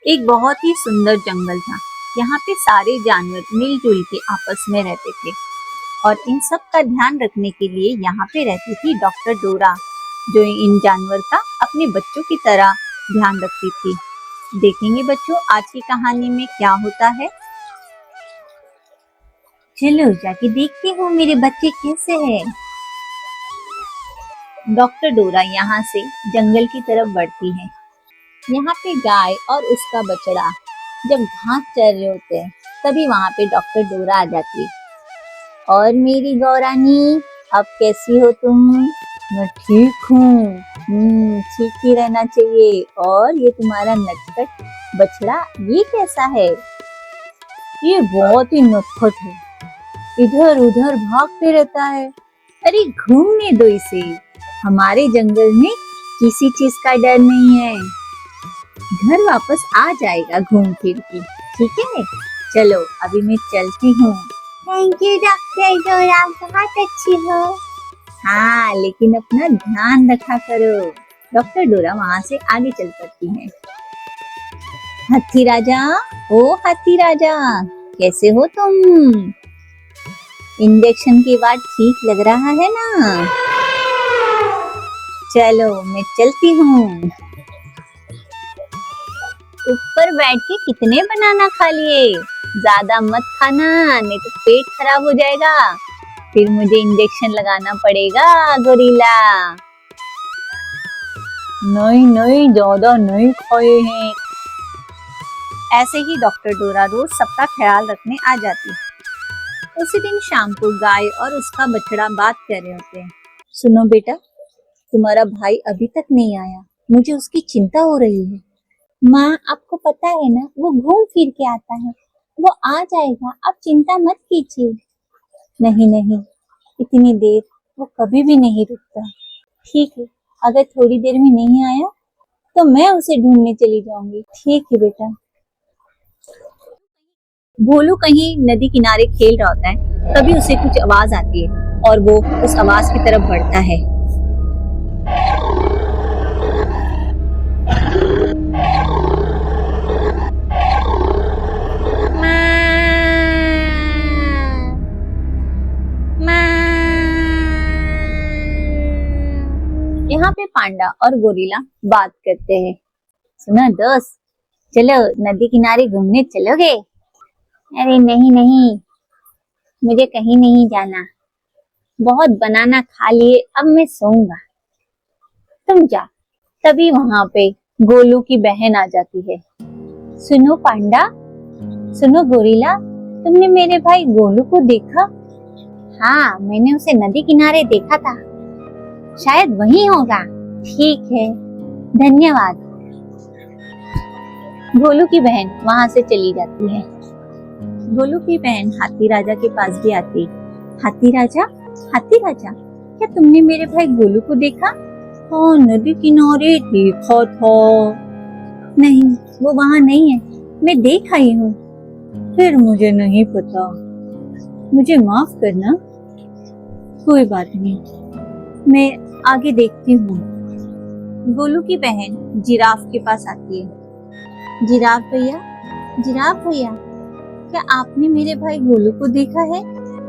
एक बहुत ही सुंदर जंगल था। यहाँ पे सारे जानवर मिलजुल के आपस में रहते थे और इन सब का ध्यान रखने के लिए यहाँ पे रहती थी डॉक्टर डोरा, जो इन जानवर का अपने बच्चों की तरह ध्यान रखती थी। देखेंगे बच्चों आज की कहानी में क्या होता है। चलो जाके देखती हूँ मेरे बच्चे कैसे हैं। डॉक्टर डोरा यहाँ से जंगल की तरफ बढ़ती है। यहाँ पे गाय और उसका बछड़ा जब घास चर रहे होते हैं तभी वहाँ पे डॉक्टर डोरा आ जाती है। और मेरी गौरानी, अब कैसी हो तुम? मैं ठीक हूँ। ठीक ही रहना चाहिए। और ये तुम्हारा नटखट बछड़ा ये कैसा है? ये बहुत ही नटखट है, इधर उधर भागते रहता है। अरे घूमने दो इसे, हमारे जंगल में किसी चीज का डर नहीं है। घर वापस आ जाएगा घूम फिर के, ठीक है? चलो अभी मैं चलती हूँ। थैंक यू डॉक्टर डोरा, बहुत अच्छी हो। हाँ लेकिन अपना ध्यान रखा करो। डॉक्टर डोरा वहाँ से आगे चल पड़ती है। हाथी राजा, ओ हाथी राजा, कैसे हो तुम? इंजेक्शन के बाद ठीक लग रहा है ना? चलो मैं चलती हूँ। ऊपर बैठ के कितने बनाना खा लिए? ज्यादा मत खाना, नहीं तो पेट खराब हो जाएगा। फिर मुझे इंजेक्शन लगाना पड़ेगा गोरिल्ला। नहीं नहीं, ज्यादा नहीं खाए हैं। ऐसे ही डॉक्टर डोरा रोज सबका ख्याल रखने आ जाती। उसी दिन शाम को गाय और उसका बछड़ा बात कर रहे होते हैं। सुनो बेटा, तुम्हारा भाई अभी तक नहीं आया, मुझे उसकी चिंता हो रही है। माँ आपको पता है ना, वो घूम फिर के आता है, वो आ जाएगा, आप चिंता मत कीजिए। नहीं नहीं, इतनी देर वो कभी भी नहीं रुकता। ठीक है, अगर थोड़ी देर में नहीं आया तो मैं उसे ढूंढने चली जाऊंगी। ठीक है बेटा। भोलू कहीं नदी किनारे खेल रहा होता है, तभी उसे कुछ आवाज आती है और वो उस आवाज की तरफ बढ़ता है। यहाँ पे पांडा और गोरिल्ला बात करते हैं। सुनो दोस्त, चलो नदी किनारे घूमने चलोगे? अरे नहीं नहीं, मुझे कहीं नहीं जाना, बहुत बनाना खा लिए, अब मैं सोऊंगा। तुम जा। तभी वहां पे गोलू की बहन आ जाती है। सुनो पांडा, सुनो गोरिल्ला, तुमने मेरे भाई गोलू को देखा? हाँ, मैंने उसे नदी किनारे देखा था, शायद वही होगा। ठीक है, धन्यवाद। गोलू की बहन वहां से चली जाती है। गोलू की बहन हाथी राजा के पास भी आती। हाथी राजा, हाथी राजा, क्या तुमने मेरे भाई गोलू को देखा? हाँ, नदी किनारे देखा था। नहीं, वो वहाँ नहीं है, मैं देख आई हूँ। फिर मुझे नहीं पता, मुझे माफ करना। कोई बात नहीं, मैं आगे देखती हूँ। गोलू की बहन जिराफ के पास आती है। जिराफ भैया, जिराफ भैया, क्या आपने मेरे भाई गोलू को देखा है?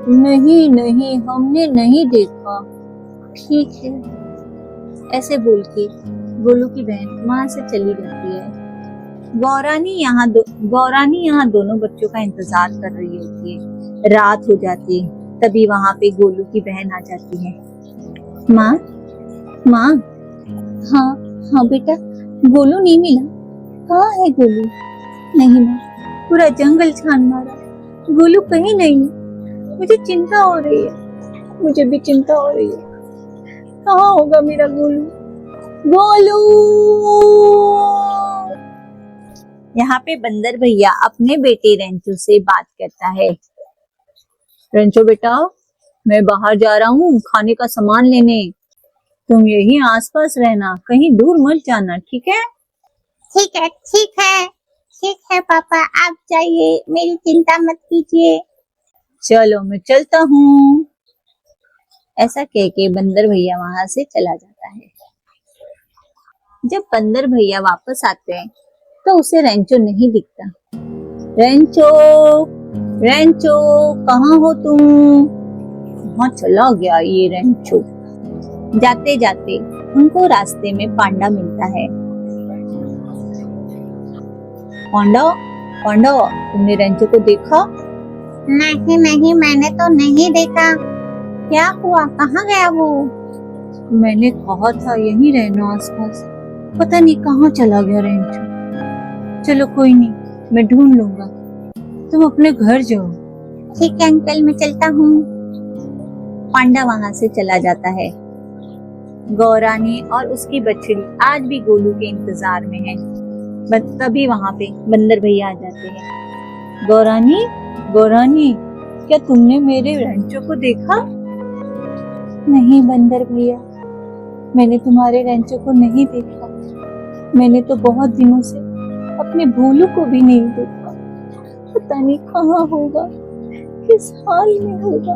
नहीं नहीं, हमने नहीं देखा। ठीक है, ऐसे बोल के गोलू की बहन वहां से चली जाती है। गौरानी यहाँ दोनों बच्चों का इंतजार कर रही होती है। रात हो जाती है, तभी वहां पे गोलू की बहन आ जाती है। माँ, माँ। हाँ हाँ बेटा, गोलू नहीं मिला। कहाँ है गोलू? नहीं माँ, पूरा जंगल छान मारा, गोलू कहीं नहीं। मुझे चिंता हो रही है, मुझे भी चिंता हो रही है। कहाँ होगा मेरा गोलू? गोलू! यहाँ पे बंदर भैया अपने बेटे रेंचो से बात करता है। रेंचो बेटा, मैं बाहर जा रहा हूँ खाने का सामान लेने, तुम यही आसपास रहना, कहीं दूर मत जाना, ठीक है? ठीक है, ठीक है, ठीक है पापा, आप जाइए, मेरी चिंता मत कीजिए। चलो मैं चलता हूँ। ऐसा कह के बंदर भैया वहां से चला जाता है। जब बंदर भैया वापस आते हैं तो उसे रेंचो नहीं दिखता। रेंचो, रेंचो, कहाँ हो तुम? कहाँ चला गया ये रेंचो? जाते जाते उनको रास्ते में पांडा मिलता है। पांडा, पांडा, तुमने रेंचो को देखा? नहीं नहीं, मैंने तो नहीं देखा। क्या हुआ, कहाँ गया वो? मैंने कहा था यहीं रहना आसपास, पता नहीं कहाँ चला गया रेंचो। चलो कोई नहीं, मैं ढूंढ लूंगा, तुम अपने घर जाओ। ठीक है अंकल, मैं चलता हूँ। पांडा वहां से चला जाता है। गौरानी और उसकी बछड़ी आज भी गोलू के इंतजार में है। बस तभी वहां पे बंदर भैया आ जाते हैं। गौरानी, गौरानी, क्या तुमने मेरे रेंचो को देखा? नहीं बंदर भैया, मैंने तुम्हारे रेंचो को नहीं देखा। मैंने तो बहुत दिनों से अपने भोलू को भी नहीं देखा। पता नहीं कहाँ होगा, किस हाल में होगा।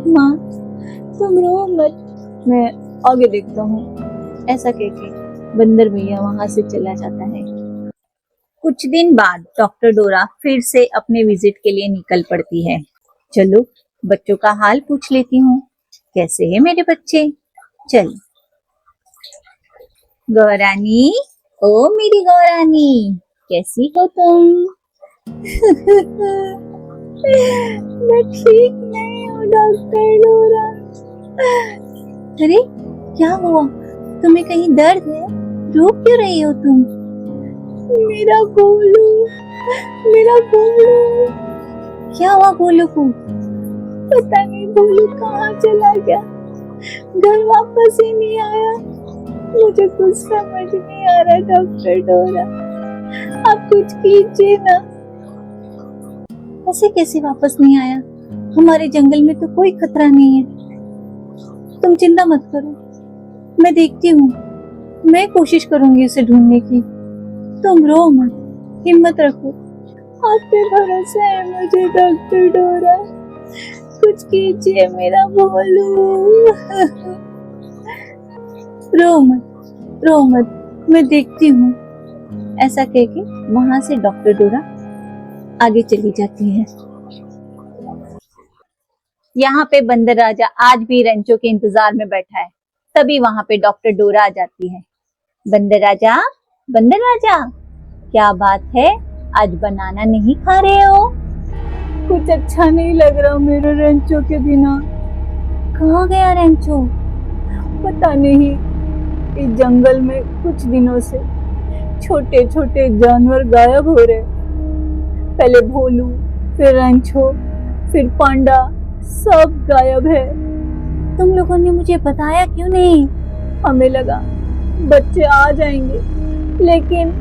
माँ, तुम रो मत, मैं आगे देखता हूँ। ऐसा कहके बंदर भैया वहां से चला जाता है। कुछ दिन बाद डॉक्टर डोरा फिर से अपने विजिट के लिए निकल पड़ती है। चलो बच्चों का हाल पूछ लेती हूँ, कैसे है मेरे बच्चे? चल गौरानी, ओ मेरी गौरानी, कैसी हो तुम? मैं ठीक नहीं हूँ डॉक्टर डोरा। अरे क्या हुआ, तुम्हें कहीं दर्द है? रो क्यों रही हो तुम? मेरा गोलू, मेरा गोलू। क्या हुआ गोलू को? पता नहीं गोलू कहाँ चला गया, घर वापस ही नहीं आया। मुझे कुछ समझ नहीं आ रहा डॉक्टर डोरा, आप कुछ कीजिए ना। ऐसे कैसे वापस नहीं आया? हमारे जंगल में तो कोई खतरा नहीं है। तुम चिंता मत करो, मैं देखती हूँ, मैं कोशिश करूंगी उसे ढूंढने की। तुम रो मत, हिम्मत रखो, आप पे भरोसा है मुझे डॉक्टर डोरा। कुछ कीजिए मेरा भोलू। रो मत, रो मत, मैं देखती हूँ। ऐसा कहके वहां से डॉक्टर डोरा आगे चली जाती है। यहाँ पे बंदर राजा आज भी रेंचो के इंतजार में बैठा है। तभी वहां पे डॉक्टर डोरा आ जाती है। बंदर राजा, बंदर राजा, क्या बात है, आज बनाना नहीं खा रहे हो? कुछ अच्छा नहीं लग रहा मेरे रेंचो के बिना। कहाँ गया रेंचो? पता नहीं, इस जंगल में कुछ दिनों से छोटे छोटे जानवर गायब हो रहे। पहले भोलू, फिर रेंचो, फिर पांडा, सब गायब है। तुम लोगों ने मुझे बताया क्यों नहीं? हमें लगा बच्चे आ जाएंगे, लेकिन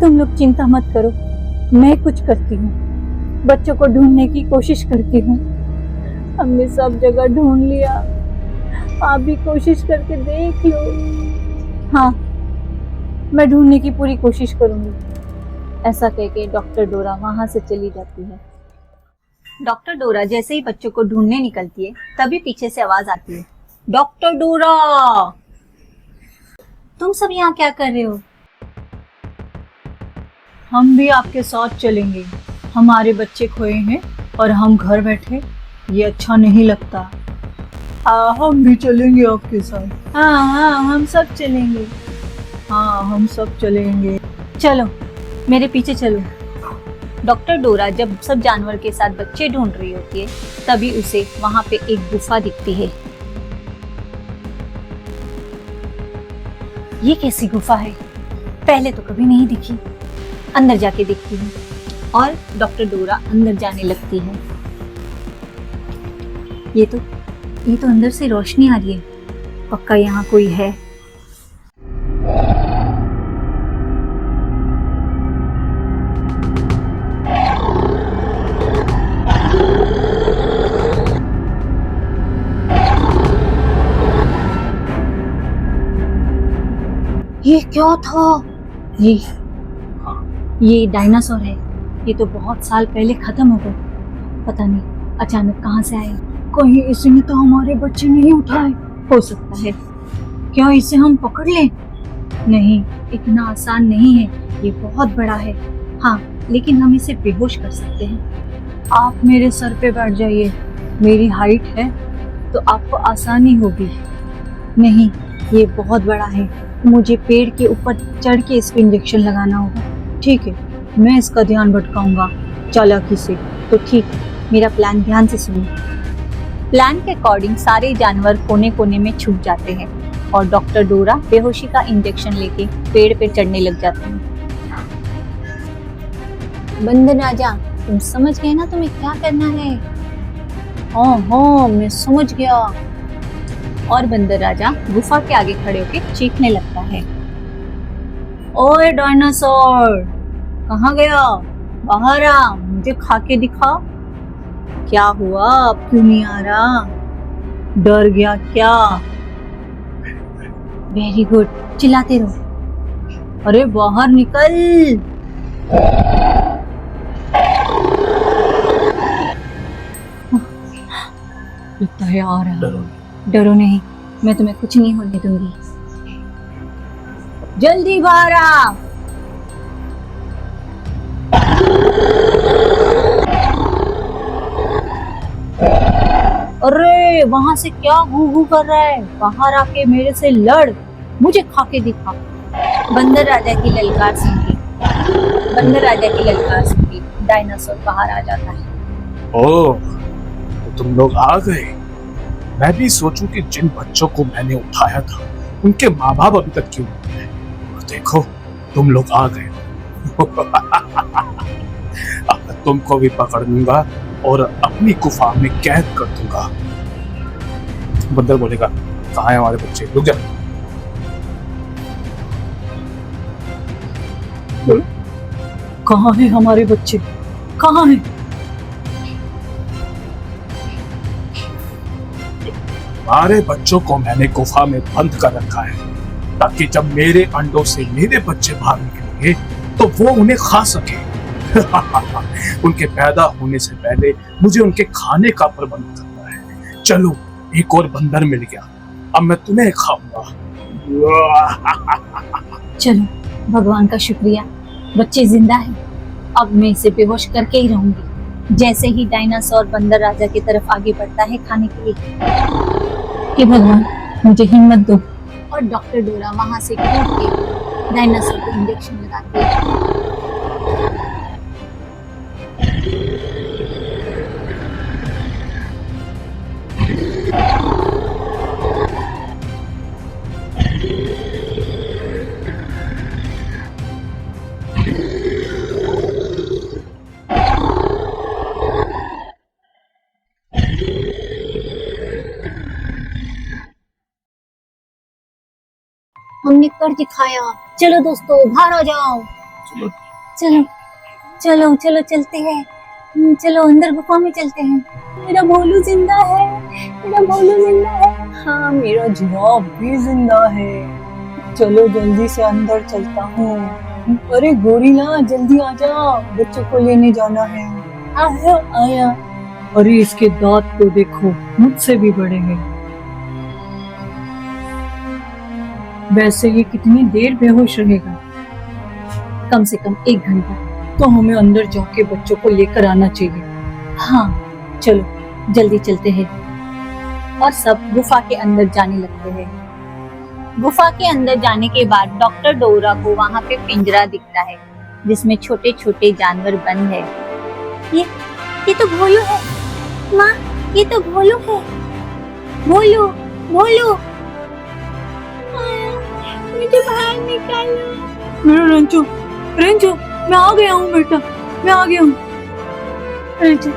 तुम लोग चिंता मत करो, मैं कुछ करती हूँ, बच्चों को ढूंढने की कोशिश करती हूँ। हमने सब जगह ढूंढ लिया, आप भी कोशिश करके देख लो। हाँ, मैं ढूंढने की पूरी कोशिश करूंगी। ऐसा कहके डॉक्टर डोरा वहां से चली जाती है। डॉक्टर डोरा जैसे ही बच्चों को ढूंढने निकलती है, तभी पीछे से आवाज आती है, डॉक्टर डोरा, तुम सब यहाँ क्या कर रहे हो? हम भी आपके साथ चलेंगे, हमारे बच्चे खोए हैं और हम घर बैठे, ये अच्छा नहीं लगता। हम भी चलेंगे आपके साथ। हाँ हाँ, हम सब चलेंगे। हाँ, हम सब चलेंगे। चलो मेरे पीछे चलो। डॉक्टर डोरा जब सब जानवर के साथ बच्चे ढूंढ रही होती है, तभी उसे वहां पे एक गुफा दिखती है। ये कैसी गुफा है? पहले तो कभी नहीं दिखी। अंदर जाके देखती हूँ। और डॉक्टर डोरा अंदर जाने लगती है। ये तो अंदर से रोशनी आ रही है, पक्का यहाँ कोई है। ये क्या था? ये डायनासोर है। ये तो बहुत साल पहले खत्म हो गए, पता नहीं अचानक कहाँ से आए। कहीं इसने तो हमारे बच्चे नहीं उठाए? हो सकता है। क्या इसे हम पकड़ लें? नहीं, इतना आसान नहीं है, ये बहुत बड़ा है। हाँ, लेकिन हम इसे बेहोश कर सकते हैं। आप मेरे सर पे बैठ जाइए, मेरी हाइट है तो आपको आसानी होगी। नहीं, ये बहुत बड़ा है, मुझे पेड़ के ऊपर चढ़ के इसको इंजेक्शन लगाना होगा। ठीक है, मैं इसका ध्यान भटकाऊंगा चालाकी से। तो ठीक है, मेरा प्लान ध्यान से सुनिए। प्लान के अकॉर्डिंग सारे जानवर कोने कोने में छुप जाते हैं और डॉक्टर डोरा बेहोशी का इंजेक्शन लेके पेड़ पे चढ़ने लग जाते हैं। बंदर राजा, तुम समझ गए ना तुम्हें क्या करना है? हाँ, मैं समझ गया। और बंदर राजा गुफा के आगे खड़े होकर चीखने लगता है, ओए डायनासोर, कहाँ गया? बाहर आ, मुझे खा के दिखा। क्या हुआ, अब क्यों नहीं आ रहा? डर गया क्या? वेरी गुड, चिल्लाते रहो। अरे बाहर निकल। लगता है आ रहा है। डरो नहीं, मैं तुम्हें कुछ नहीं होने दूंगी। जल्दी बाहर आ। अरे वहां से क्या घू घू कर रहा है? बाहर आके मेरे से लड़, मुझे खा के दिखा। बंदर राजा की ललकार सुन के डायनासोर बाहर आ जाता है। ओह, तो तुम लोग आ गए। मैं भी सोचूं कि जिन बच्चों को मैंने उठाया था उनके माँ बाप अभी तक क्यों नहीं आए। और देखो, तुम लोग आ गए। अब मैं तुमको भी पकड़ लूंगा और अपनी गुफा में कैद कर दूंगा। बंदर बोलेगा, कहाँ है हमारे बच्चे? रुक जा। कहाँ है हमारे बच्चे? कहाँ है? हमारे बच्चों को मैंने गुफा में बंद कर रखा है ताकि जब मेरे अंडों से मेरे बच्चे बाहर निकलेंगे तो वो उन्हें खा सके। उनके पैदा होने से पहले मुझे उनके खाने का प्रबंध करना है। चलो, एक और बंदर मिल गया, अब मैं तुम्हें खाऊंगा। चलो, भगवान का शुक्रिया, बच्चे जिंदा हैं। अब मैं इसे बेहोश करके ही रहूंगी। जैसे ही डायनासोर बंदर राजा की तरफ आगे बढ़ता है खाने के लिए, कि भगवान मुझे हिम्मत दो। और डॉक्टर डोरा वहां से कूद के डायनासोर को इंजेक्शन लगाती है। हमने कर दिखाया। चलो दोस्तों, बाहर आ जाओ। चलो चलो चलो चलते हैं। चलो अंदर गुफा में चलते हैं। मेरा भोलू जिंदा है, मेरा भोलू जिंदा है। हाँ, मेरा जिराफ भी जिंदा है। चलो जल्दी से अंदर चलता हूँ। अरे गोरिल्ला, जल्दी आ जा, बच्चों को लेने जाना है। आया आया। अरे इसके दांत तो देखो, मुझसे भी बड़े हैं। वैसे ये कितनी देर बेहोश रहेगा? कम से कम 1 घंटा। तो हमें अंदर जाके बच्चों को लेकर आना चाहिए। हाँ, चलो जल्दी चलते हैं। और सब गुफा के अंदर जाने लगते हैं। गुफा के अंदर जाने के बाद डॉक्टर डोरा को वहाँ पे पिंजरा दिखता है जिसमें छोटे छोटे जानवर बंद है। ये तो भोलू है माँ, ये तो भोलू है। भोलू भोलू, मुझे बाहर निकालो। मेरा रेंचो, रेंचो, मैं आ गया हूँ बेटा, मैं आ गया हूँ। रेंचो,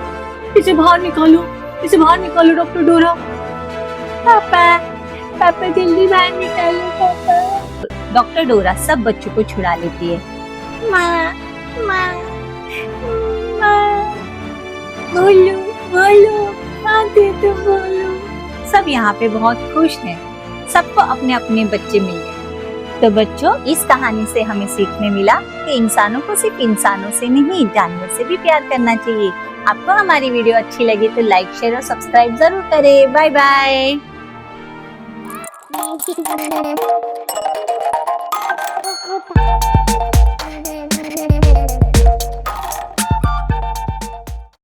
इसे बाहर निकालो, इसे बाहर निकालो डॉक्टर डोरा। पापा, पापा जल्दी बाहर निकालो पापा। डॉक्टर डोरा सब बच्चों को छुड़ा लेती है। माँ, माँ, माँ, बोलो, बोलो, आते तो बोलो। सब यहाँ पे बहुत खुश हैं। सबको अपने अपने बच्चे मिल गए। तो बच्चों, इस कहानी से हमें सीखने मिला कि इंसानों को सिर्फ इंसानों से नहीं, जानवर से भी प्यार करना चाहिए। आपको हमारी वीडियो अच्छी लगी तो लाइक, शेयर और सब्सक्राइब जरूर करें। Bye bye. पापा।